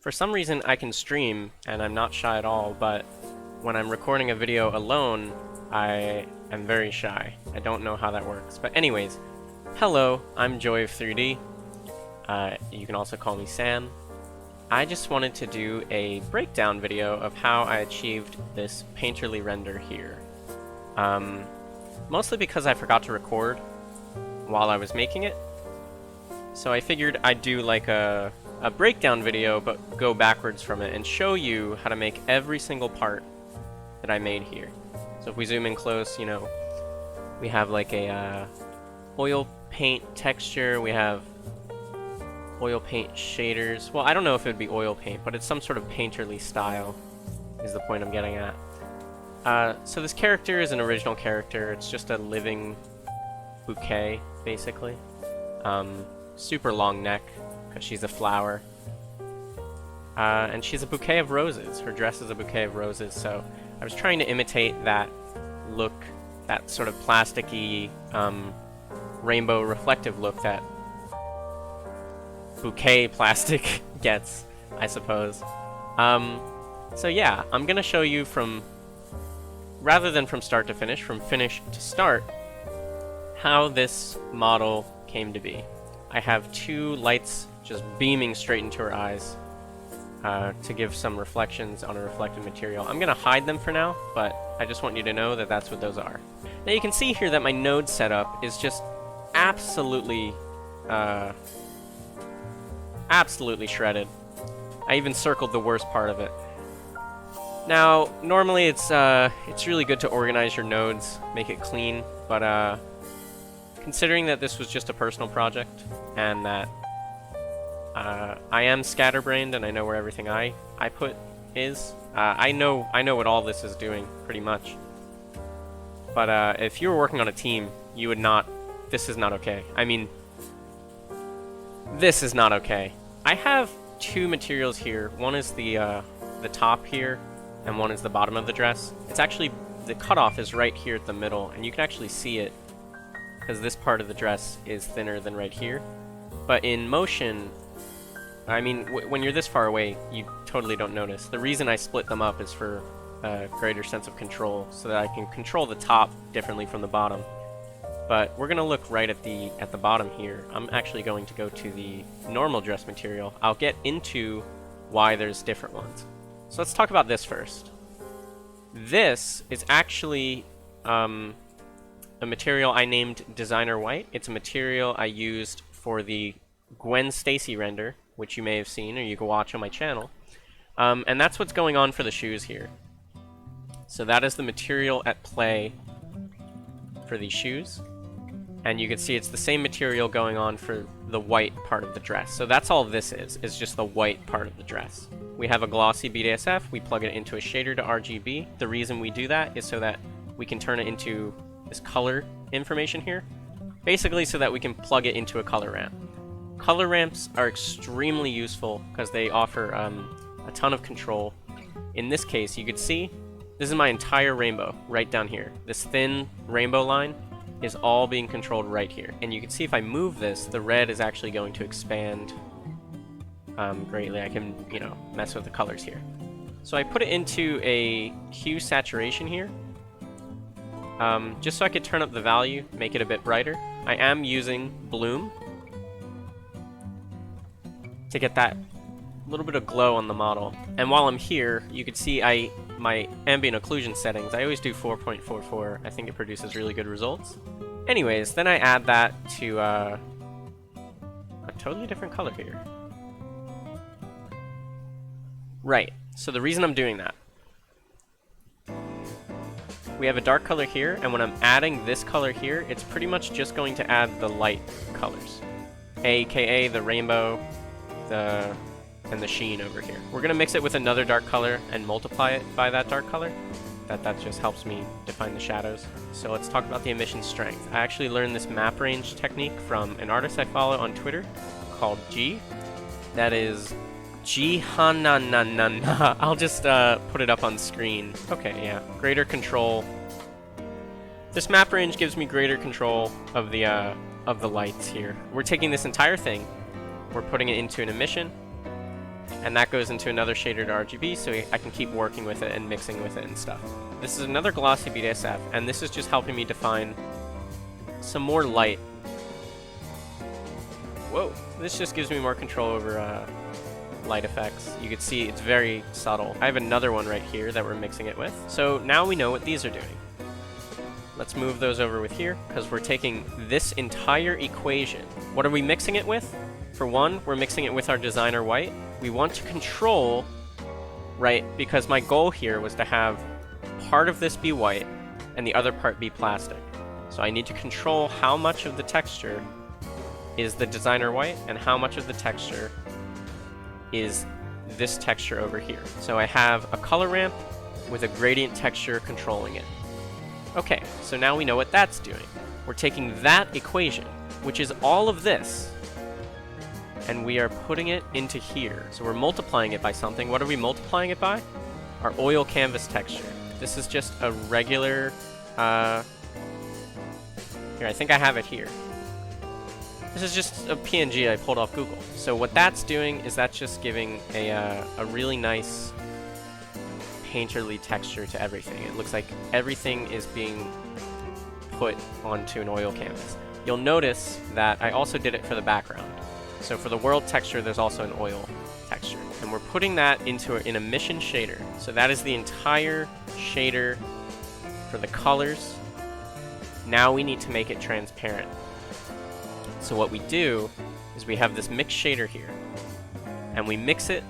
For some reason I can stream, and I'm not shy at all, but when I'm recording a video alone, I am very shy. I don't know how that works. But anyways, hello, I'm Joy of 3D. You can also call me Sam. I just wanted to do a breakdown video of how I achieved this painterly render here. Mostly because I forgot to record while I was making it. So I figured I'd do like a breakdown video, but go backwards from it and show you how to make every single part that I made here. So if we zoom in close, you know, we have like a oil paint texture, we have oil paint shaders. Well, I don't know if it would be oil paint, but it's some sort of painterly style is the point I'm getting at. So this character is an original character. It's just a living bouquet, basically. Super long neck, because she's a flower. And she's a bouquet of roses. Her dress is a bouquet of roses, so I was trying to imitate that look, that sort of plasticky, rainbow reflective look that bouquet plastic gets, I suppose. So yeah, I'm gonna show you from, rather than from start to finish, from finish to start, how this model came to be. I have two lights just beaming straight into her eyes to give some reflections on a reflective material. I'm gonna hide them for now, but I just want you to know that that's what those are. Now you can see here that my node setup is just absolutely shredded. I even circled the worst part of it. Now, normally it's really good to organize your nodes, make it clean, but considering that this was just a personal project and that I am scatterbrained and I know where everything I put is, I know what all this is doing pretty much. But if you were working on a team, you would not. This is not okay. I mean, this is not okay. I have two materials here. One is the top here, and one is the bottom of the dress. It's actually, the cutoff is right here at the middle, and you can actually see it because this part of the dress is thinner than right here. But in motion, I mean, when you're this far away, you totally don't notice. The reason I split them up is for a greater sense of control, so that I can control the top differently from the bottom. But we're gonna look right at the bottom here. I'm actually going to go to the normal dress material. I'll get into why there's different ones. So let's talk about this first. This is actually a material I named Designer White. It's a material I used for the Gwen Stacy render, which you may have seen or you can watch on my channel. And that's what's going on for the shoes here. So that is the material at play for these shoes. And you can see it's the same material going on for the white part of the dress. So that's all this is just the white part of the dress. We have a glossy BDSF, we plug it into a shader to RGB. The reason we do that is so that we can turn it into this color information here. Basically so that we can plug it into a color ramp. Color ramps are extremely useful because they offer a ton of control. In this case, you could see, this is my entire rainbow right down here. This thin rainbow line is all being controlled right here. And you can see if I move this, the red is actually going to expand greatly. I can, you know, mess with the colors here. So I put it into a hue saturation here, just so I could turn up the value, make it a bit brighter. I am using bloom to get that little bit of glow on the model. And while I'm here, you can see my ambient occlusion settings, I always do 4.44. I think it produces really good results. Anyways, then I add that to a totally different color here. Right, so the reason I'm doing that, we have a dark color here, and when I'm adding this color here, it's pretty much just going to add the light colors, aka the rainbow, and the sheen over here. We're gonna mix it with another dark color and multiply it by that dark color. That just helps me define the shadows. So let's talk about the emission strength. I actually learned this map range technique from an artist I follow on Twitter called G. That is G-ha-na-na-na-na. I'll just put it up on screen. Okay, yeah. Greater control. This map range gives me greater control of the lights here. We're taking this entire thing, we're putting it into an emission, And that goes into another shader to RGB, so I can keep working with it and mixing with it and stuff. This is another glossy BDSF, and this is just helping me define some more light. Whoa, this just gives me more control over light effects. You can see it's very subtle. I have another one right here that we're mixing it with. So now we know what these are doing. Let's move those over with here, because we're taking this entire equation. What are we mixing it with? For one, we're mixing it with our designer white. We want to control, right, because my goal here was to have part of this be white and the other part be plastic. So I need to control how much of the texture is the designer white and how much of the texture is this texture over here. So I have a color ramp with a gradient texture controlling it. Okay, so now we know what that's doing. We're taking that equation, which is all of this, and we are putting it into here. So we're multiplying it by something. What are we multiplying it by? Our oil canvas texture. This is just a regular, here, I think I have it here. This is just a PNG I pulled off Google. So what that's doing is that's just giving a really nice painterly texture to everything. It looks like everything is being put onto an oil canvas. You'll notice that I also did it for the background. So for the world texture, there's also an oil texture. And we're putting that into an emission shader. So that is the entire shader for the colors. Now we need to make it transparent. So what we do is we have this mix shader here, and we mix it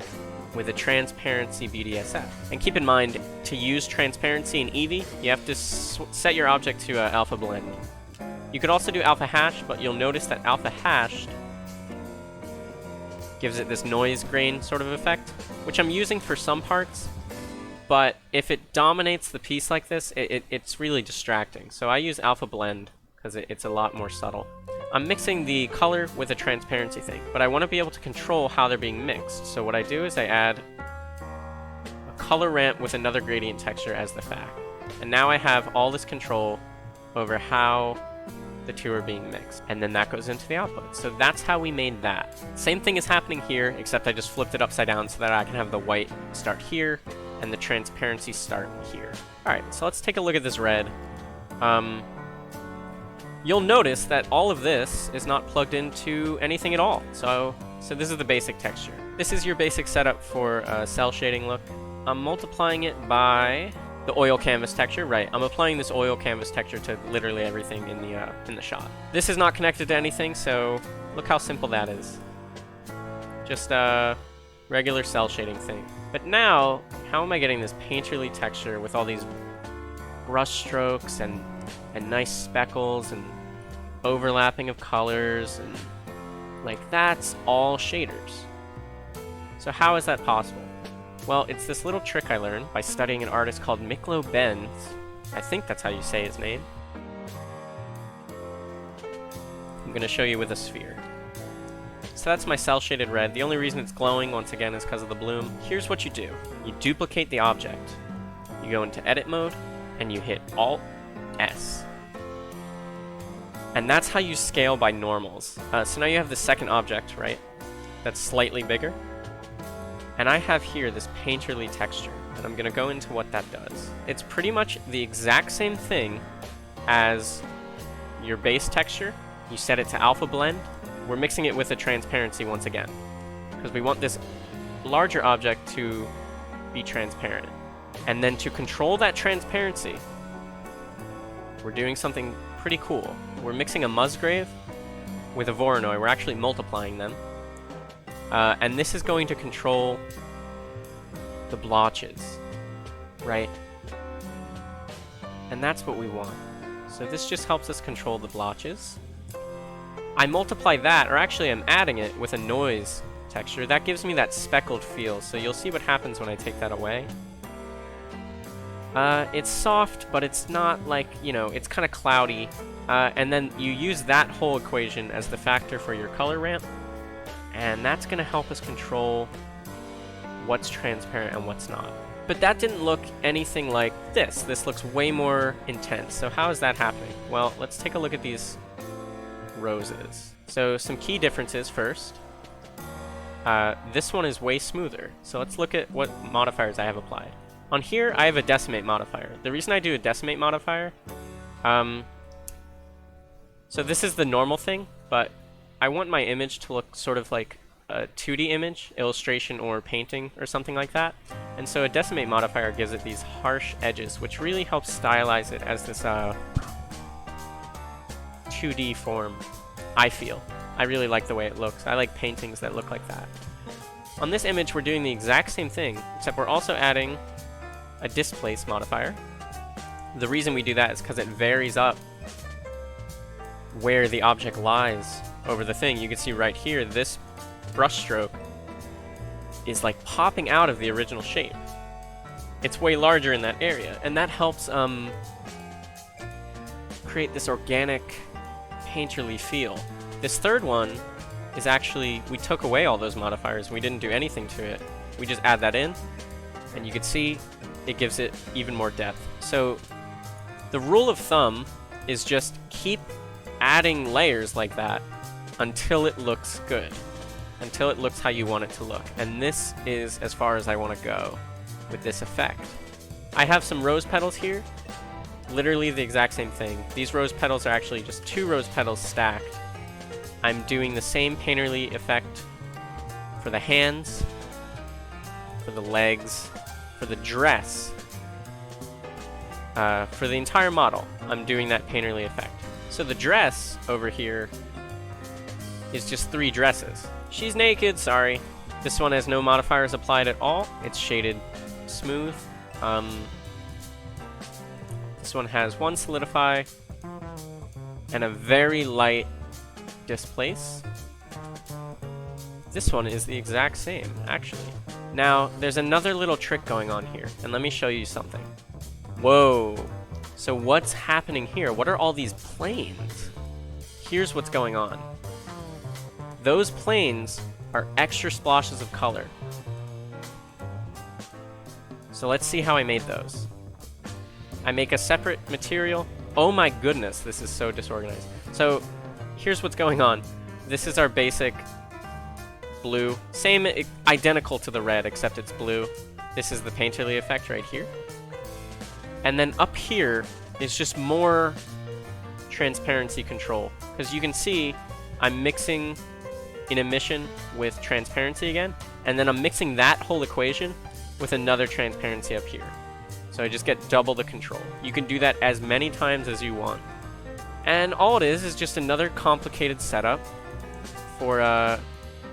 with a transparency BDSF. And keep in mind, to use transparency in Eevee, you have to set your object to alpha blend. You could also do alpha hash, but you'll notice that alpha hashed gives it this noise grain sort of effect, which I'm using for some parts, but if it dominates the piece like this, it's really distracting. So I use alpha blend because it's a lot more subtle. I'm mixing the color with a transparency thing, but I want to be able to control how they're being mixed. So what I do is I add a color ramp with another gradient texture as the fact. And now I have all this control over how the two are being mixed, and then that goes into the output. So that's how we made that. Same thing is happening here, except I just flipped it upside down so that I can have the white start here and the transparency start here. Alright, so let's take a look at this red. You'll notice that all of this is not plugged into anything at all. So this is the basic texture. This is your basic setup for a cell shading look. I'm multiplying it by the oil canvas texture, right? I'm applying this oil canvas texture to literally everything in the shot. This is not connected to anything, so look how simple that is. Just a regular cell shading thing. But now, how am I getting this painterly texture with all these brush strokes and nice speckles and overlapping of colors, and like that's all shaders. So how is that possible? Well, it's this little trick I learned by studying an artist called Miklo Benz. I think that's how you say his name. I'm going to show you with a sphere. So that's my cell shaded red. The only reason it's glowing, once again, is because of the bloom. Here's what you do. You duplicate the object. You go into edit mode, and you hit Alt-S. And that's how you scale by normals. So now you have the second object, right? That's slightly bigger. And I have here this painterly texture, and I'm going to go into what that does. It's pretty much the exact same thing as your base texture. You set it to alpha blend. We're mixing it with a transparency once again, because we want this larger object to be transparent. And then to control that transparency, we're doing something pretty cool. We're mixing a Musgrave with a Voronoi. We're actually multiplying them. And this is going to control the blotches, right? And that's what we want. So this just helps us control the blotches. I multiply that, or actually I'm adding it with a noise texture. That gives me that speckled feel, so you'll see what happens when I take that away. It's soft, but it's not like, you know, it's kind of cloudy. And then you use that whole equation as the factor for your color ramp. And that's going to help us control what's transparent and what's not. But that didn't look anything like this. This looks way more intense. So how is that happening? Well, let's take a look at these roses. So some key differences first. this one is way smoother. So let's look at what modifiers I have applied. On here, I have a decimate modifier. The reason I do a decimate modifier, so this is the normal thing, but I want my image to look sort of like a 2D image, illustration or painting or something like that. And so a decimate modifier gives it these harsh edges, which really helps stylize it as this 2D form, I feel. I really like the way it looks. I like paintings that look like that. On this image, we're doing the exact same thing, except we're also adding a displace modifier. The reason we do that is because it varies up where the object lies over the thing. You can see right here, this brush stroke is like popping out of the original shape. It's way larger in that area, and that helps create this organic, painterly feel. This third one is actually, we took away all those modifiers. We didn't do anything to it. We just add that in, and you can see it gives it even more depth. So the rule of thumb is just keep adding layers like that until it looks good, until it looks how you want it to look. And this is as far as I want to go with this effect. I have some rose petals here, literally the exact same thing. These rose petals are actually just 2 rose petals stacked. I'm doing the same painterly effect for the hands, for the legs, for the dress, for the entire model. I'm doing that painterly effect. So the dress over here is just 3 dresses. She's naked, sorry. This one has no modifiers applied at all. It's shaded smooth. This one has 1 solidify and a very light displace. This one is the exact same, actually. Now, there's another little trick going on here, and let me show you something. Whoa! So what's happening here? What are all these planes? Here's what's going on. Those planes are extra splashes of color. So let's see how I made those. I make a separate material. Oh my goodness, this is so disorganized. So here's what's going on. This is our basic blue. Same, identical to the red, except it's blue. This is the painterly effect right here. And then up here is just more transparency control. Because you can see I'm mixing in emission with transparency again, and then I'm mixing that whole equation with another transparency up here. So I just get double the control. You can do that as many times as you want. And all it is just another complicated setup for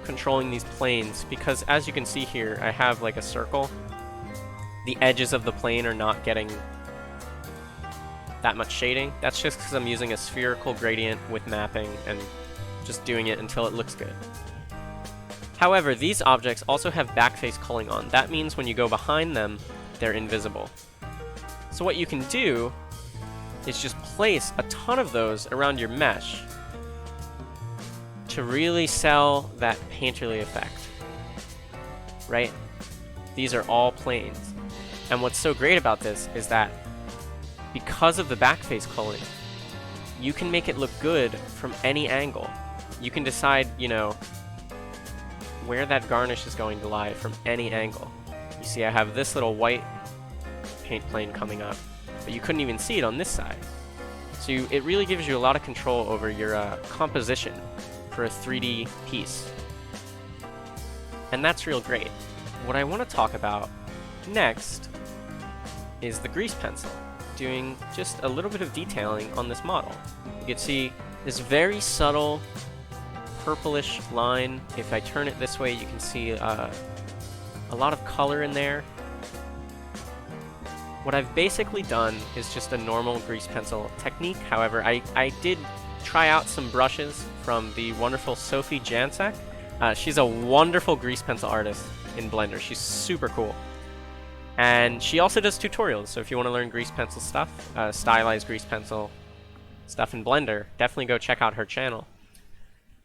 controlling these planes, because as you can see here, I have like a circle. The edges of the plane are not getting that much shading. That's just because I'm using a spherical gradient with mapping and just doing it until it looks good. However, these objects also have backface culling on. That means when you go behind them, they're invisible. So what you can do is just place a ton of those around your mesh to really sell that painterly effect, right? These are all planes. And what's so great about this is that because of the backface culling, you can make it look good from any angle. You can decide, you know, where that garnish is going to lie from any angle. You see I have this little white paint plane coming up, but you couldn't even see it on this side. So it really gives you a lot of control over your composition for a 3D piece. And that's real great. What I want to talk about next is the grease pencil, doing just a little bit of detailing on this model. You can see this very subtle purplish line. If I turn it this way, you can see a lot of color in there. What I've basically done is just a normal grease pencil technique. However, I did try out some brushes from the wonderful Sophie Jansek. She's a wonderful grease pencil artist in Blender. She's super cool. And she also does tutorials, so if you want to learn grease pencil stuff, stylized grease pencil stuff in Blender, definitely go check out her channel.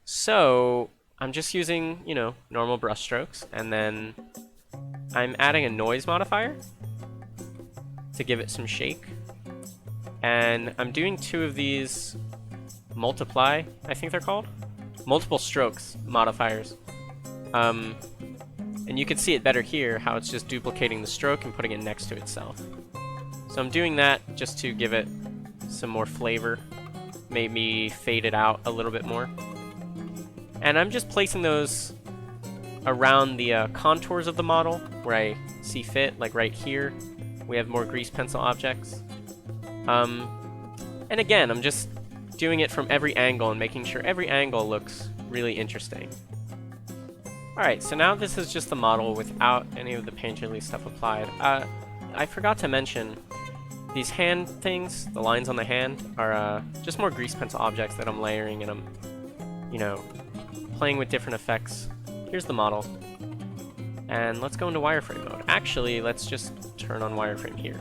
So I'm just using, you know, normal brush strokes, and then I'm adding a noise modifier to give it some shake. And I'm doing 2 of these multiply, I think they're called, multiple strokes modifiers. And you can see it better here, how it's just duplicating the stroke and putting it next to itself. So I'm doing that just to give it some more flavor, maybe fade it out a little bit more. And I'm just placing those around the contours of the model where I see fit, like right here. We have more grease pencil objects. And again, I'm just doing it from every angle and making sure every angle looks really interesting. Alright, so now this is just the model without any of the painterly stuff applied. I forgot to mention, these hand things, the lines on the hand, are just more grease pencil objects that I'm layering, and I'm, you know, playing with different effects. Here's the model. And let's go into wireframe mode. Actually, let's just turn on wireframe here.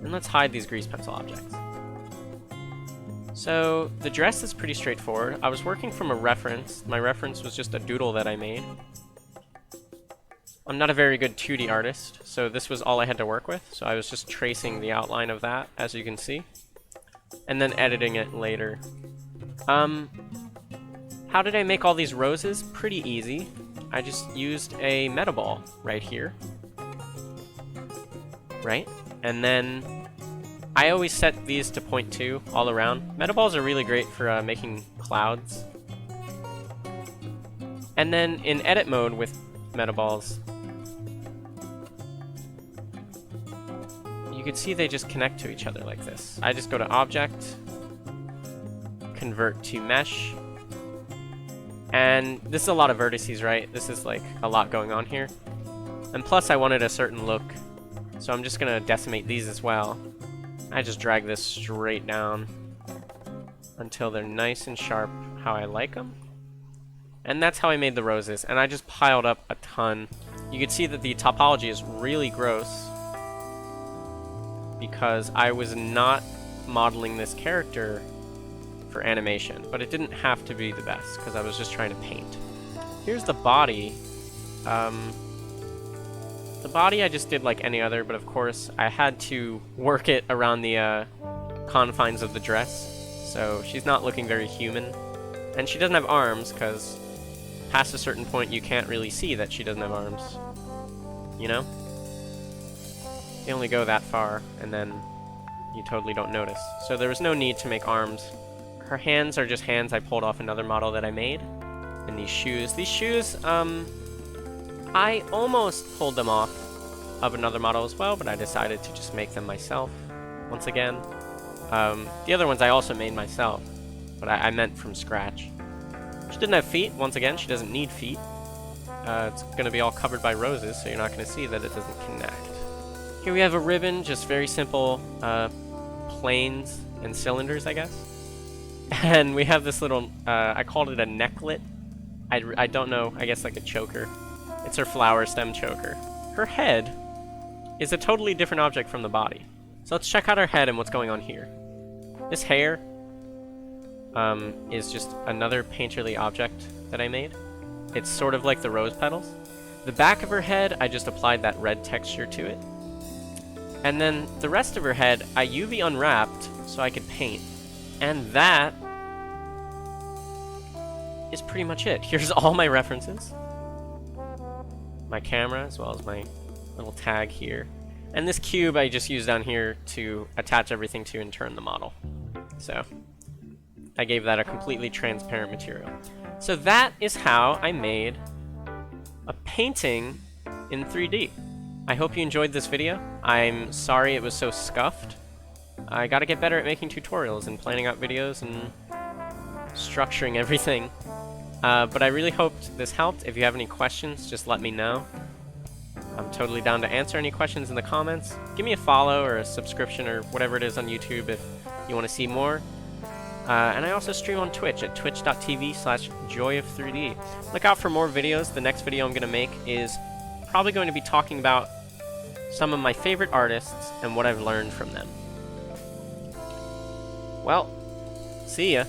And let's hide these grease pencil objects. So, the dress is pretty straightforward. I was working from a reference. My reference was just a doodle that I made. I'm not a very good 2D artist, so this was all I had to work with. So I was just tracing the outline of that, as you can see. And then editing it later. How did I make all these roses? Pretty easy. I just used a meta ball right here. Right? And then I always set these to 0.2 all around. Meta balls are really great for making clouds. And then in edit mode with meta balls, you can see they just connect to each other like this. I just go to Object, Convert to Mesh, and this is a lot of vertices, right? This is like a lot going on here. And plus I wanted a certain look, so I'm just gonna decimate these as well. I just drag this straight down until they're nice and sharp how I like them. And that's how I made the roses, and I just piled up a ton. You can see that the topology is really gross because I was not modeling this character for animation, but it didn't have to be the best because I was just trying to paint. Here's the body. The body I just did like any other, but of course I had to work it around the confines of the dress, so she's not looking very human. And she doesn't have arms, because past a certain point you can't really see that she doesn't have arms. You know? They only go that far, and then you totally don't notice. So there was no need to make arms. Her hands are just hands I pulled off another model that I made. And these shoes. These shoes, I almost pulled them off of another model as well, but I decided to just make them myself once again. The other ones I also made myself, but I meant from scratch. She didn't have feet. Once again, she doesn't need feet. It's going to be all covered by roses, so you're not going to see that it doesn't connect. Here we have a ribbon, just very simple planes and cylinders, I guess. And we have this little, I called it a necklet. I don't know, I guess like a choker. It's her flower stem choker. Her head is a totally different object from the body. So let's check out her head and what's going on here. This hair is just another painterly object that I made. It's sort of like the rose petals. The back of her head, I just applied that red texture to it. And then the rest of her head, I UV unwrapped so I could paint. And that is pretty much it. Here's all my references. My camera, as well as my little tag here. And this cube I just used down here to attach everything to and turn the model. So I gave that a completely transparent material. So that is how I made a painting in 3D. I hope you enjoyed this video. I'm sorry it was so scuffed. I gotta get better at making tutorials and planning out videos and structuring everything. But I really hoped this helped. If you have any questions, just let me know. I'm totally down to answer any questions in the comments. Give me a follow or a subscription or whatever it is on YouTube if you want to see more. And I also stream on Twitch at twitch.tv/joyof3d. Look out for more videos. The next video I'm going to make is probably going to be talking about some of my favorite artists and what I've learned from them. Well, see ya.